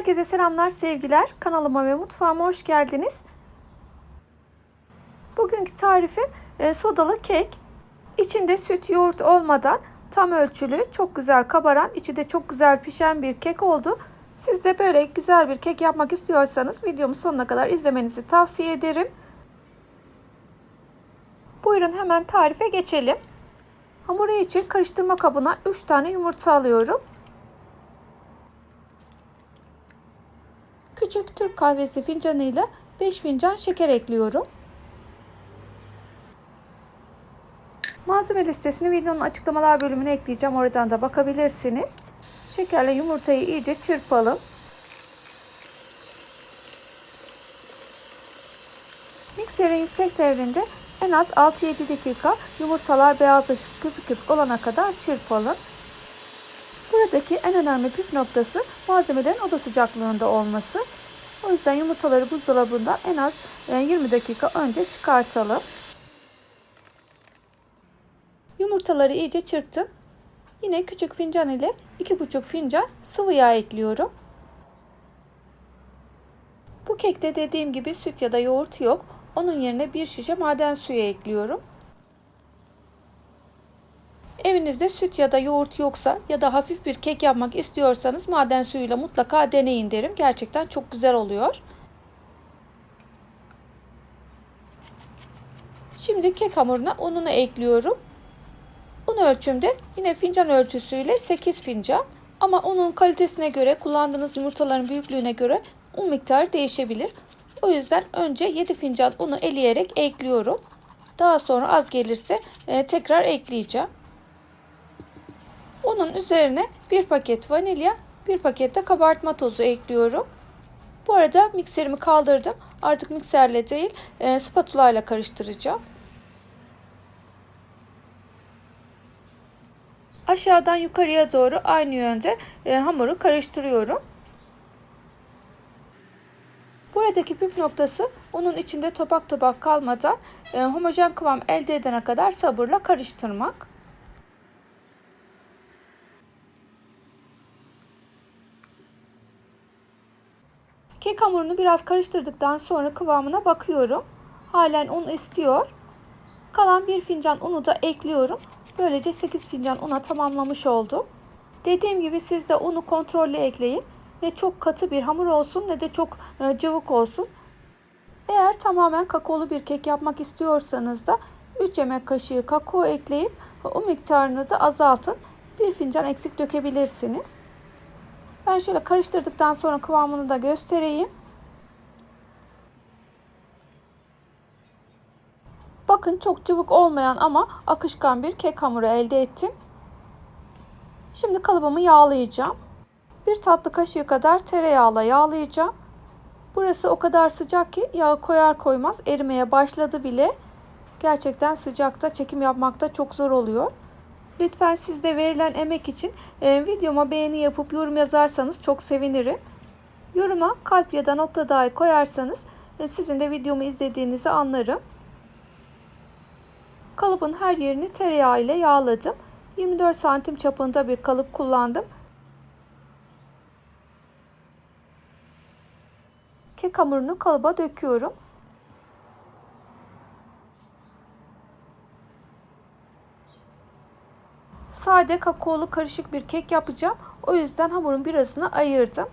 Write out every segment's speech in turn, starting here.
Herkese selamlar, sevgiler. Kanalıma ve mutfağıma hoş geldiniz. Bugünkü tarifim sodalı kek. İçinde süt, yoğurt olmadan tam ölçülü, çok güzel kabaran, içi de çok güzel pişen bir kek oldu. Siz de böyle güzel bir kek yapmak istiyorsanız videomu sonuna kadar izlemenizi tavsiye ederim. Buyurun hemen tarife geçelim. Hamuru için karıştırma kabına 3 tane yumurta alıyorum. Küçük Türk kahvesi fincanıyla 5 fincan şeker ekliyorum. Malzeme listesini videonun açıklamalar bölümüne ekleyeceğim. Oradan da bakabilirsiniz. Şekerle yumurtayı iyice çırpalım. Mikserin yüksek devrinde en az 6-7 dakika yumurtalar beyazlaşıp köpük köpük olana kadar çırpalım. Buradaki en önemli püf noktası malzemelerin oda sıcaklığında olması. O yüzden yumurtaları buzdolabından en az 20 dakika önce çıkartalım. Yumurtaları iyice çırptım. Yine küçük fincan ile 2,5 fincan sıvı yağ ekliyorum. Bu kekte dediğim gibi süt ya da yoğurt yok. Onun yerine bir şişe maden suyu ekliyorum. Evinizde süt ya da yoğurt yoksa ya da hafif bir kek yapmak istiyorsanız maden suyuyla mutlaka deneyin derim. Gerçekten çok güzel oluyor. Şimdi kek hamuruna ununu ekliyorum. Un ölçümde yine fincan ölçüsüyle 8 fincan. Ama unun kalitesine göre, kullandığınız yumurtaların büyüklüğüne göre un miktarı değişebilir. O yüzden önce 7 fincan unu eleyerek ekliyorum. Daha sonra az gelirse tekrar ekleyeceğim. Unun üzerine 1 paket vanilya, 1 paket de kabartma tozu ekliyorum. Bu arada mikserimi kaldırdım. Artık mikserle değil, spatula ile karıştıracağım. Aşağıdan yukarıya doğru aynı yönde hamuru karıştırıyorum. Buradaki püf noktası unun içinde topak topak kalmadan homojen kıvam elde edene kadar sabırla karıştırmak. Kek hamurunu biraz karıştırdıktan sonra kıvamına bakıyorum. Halen un istiyor. Kalan 1 fincan unu da ekliyorum. Böylece 8 fincan una tamamlamış oldum. Dediğim gibi siz de unu kontrollü ekleyin. Ne çok katı bir hamur olsun ne de çok cıvık olsun. Eğer tamamen kakaolu bir kek yapmak istiyorsanız da 3 yemek kaşığı kakao ekleyip o miktarını da azaltın. 1 fincan eksik dökebilirsiniz. Ben şöyle karıştırdıktan sonra kıvamını da göstereyim. Bakın çok cıvık olmayan ama akışkan bir kek hamuru elde ettim. Şimdi kalıbımı yağlayacağım. 1 tatlı kaşığı kadar tereyağla yağlayacağım. Burası o kadar sıcak ki yağı koyar koymaz erimeye başladı bile. Gerçekten sıcakta çekim yapmakta çok zor oluyor. Lütfen siz de verilen emek için videoma beğeni yapıp yorum yazarsanız çok sevinirim. Yoruma kalp ya da nokta dahi koyarsanız sizin de videomu izlediğinizi anlarım. Kalıbın her yerini tereyağı ile yağladım. 24 santim çapında bir kalıp kullandım. Kek hamurunu kalıba döküyorum. Sade kakaolu karışık bir kek yapacağım. O yüzden hamurun birazını ayırdım.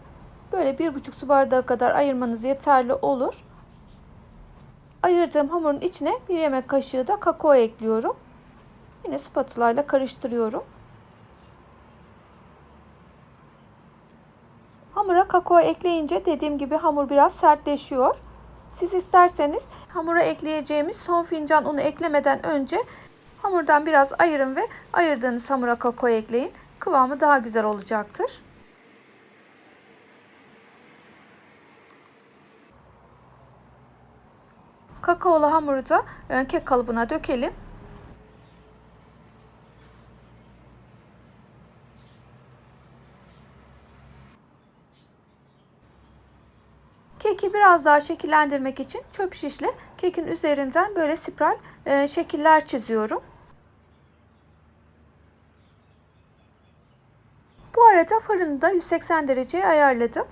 Böyle 1,5 su bardağı kadar ayırmanız yeterli olur. Ayırdığım hamurun içine 1 yemek kaşığı da kakao ekliyorum. Yine spatula ile karıştırıyorum. Hamura kakao ekleyince dediğim gibi hamur biraz sertleşiyor. Siz isterseniz hamura ekleyeceğimiz son fincan unu eklemeden önce hamurdan biraz ayırın ve ayırdığınız hamura kakao ekleyin. Kıvamı daha güzel olacaktır. Kakaolu hamuru da kek kalıbına dökelim. Keki biraz daha şekillendirmek için çöp şişle kekin üzerinden böyle spiral şekiller çiziyorum. Bu arada fırını da 180 dereceye ayarladım.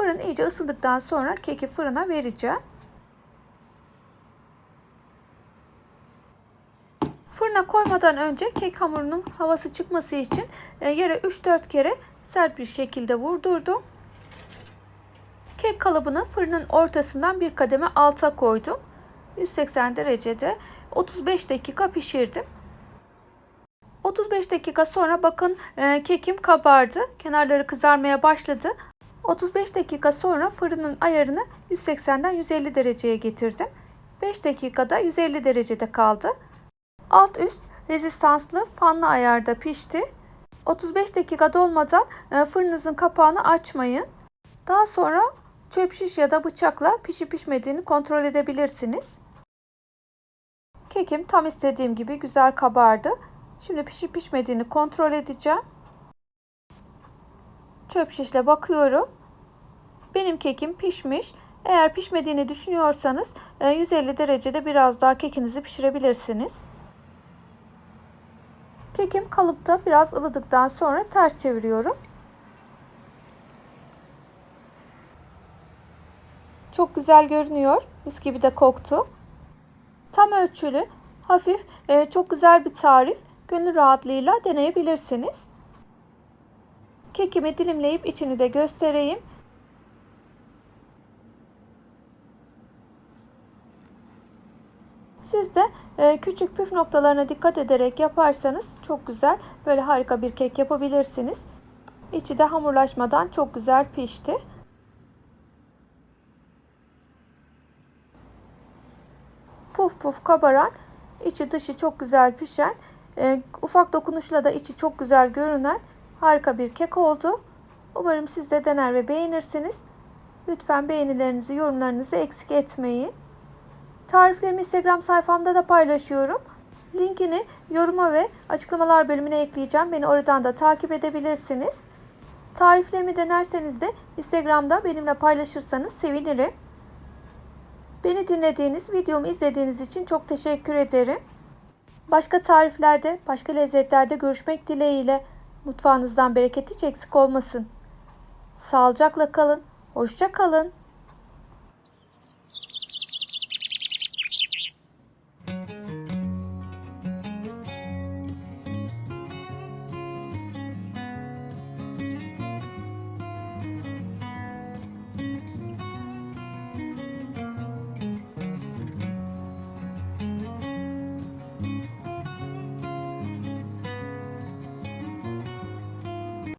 Fırın iyice ısındıktan sonra keki fırına vereceğim. Fırına koymadan önce kek hamurunun havası çıkması için yere 3-4 kere sert bir şekilde vurdurdum. Kek kalıbını fırının ortasından bir kademe alta koydum. 180 derecede 35 dakika pişirdim. 35 dakika sonra bakın kekim kabardı. Kenarları kızarmaya başladı. 35 dakika sonra fırının ayarını 180'den 150 dereceye getirdim. 5 dakikada 150 derecede kaldı. Alt üst rezistanslı fanlı ayarda pişti. 35 dakika dolmadan fırınınızın kapağını açmayın. Daha sonra çöp şiş ya da bıçakla pişip pişmediğini kontrol edebilirsiniz. Kekim tam istediğim gibi güzel kabardı. Şimdi pişip pişmediğini kontrol edeceğim. Çöp şişle bakıyorum. Benim kekim pişmiş. Eğer pişmediğini düşünüyorsanız 150 derecede biraz daha kekinizi pişirebilirsiniz. Kekim kalıpta biraz ılıdıktan sonra ters çeviriyorum. Çok güzel görünüyor. Mis gibi de koktu. Tam ölçülü, hafif, çok güzel bir tarif. Gönül rahatlığıyla deneyebilirsiniz. Kekimi dilimleyip içini de göstereyim. Siz de küçük püf noktalarına dikkat ederek yaparsanız çok güzel, böyle harika bir kek yapabilirsiniz. İçi de hamurlaşmadan çok güzel pişti. Puf puf kabaran, içi dışı çok güzel pişen, ufak dokunuşla da içi çok güzel görünen harika bir kek oldu. Umarım siz de dener ve beğenirsiniz. Lütfen beğenilerinizi, yorumlarınızı eksik etmeyin. Tariflerimi Instagram sayfamda da paylaşıyorum. Linkini yoruma ve açıklamalar bölümüne ekleyeceğim. Beni oradan da takip edebilirsiniz. Tariflerimi denerseniz de Instagram'da benimle paylaşırsanız sevinirim. Beni dinlediğiniz, videomu izlediğiniz için çok teşekkür ederim. Başka tariflerde, başka lezzetlerde görüşmek dileğiyle. Mutfağınızdan bereket hiç eksik olmasın. Sağlıcakla kalın, hoşça kalın.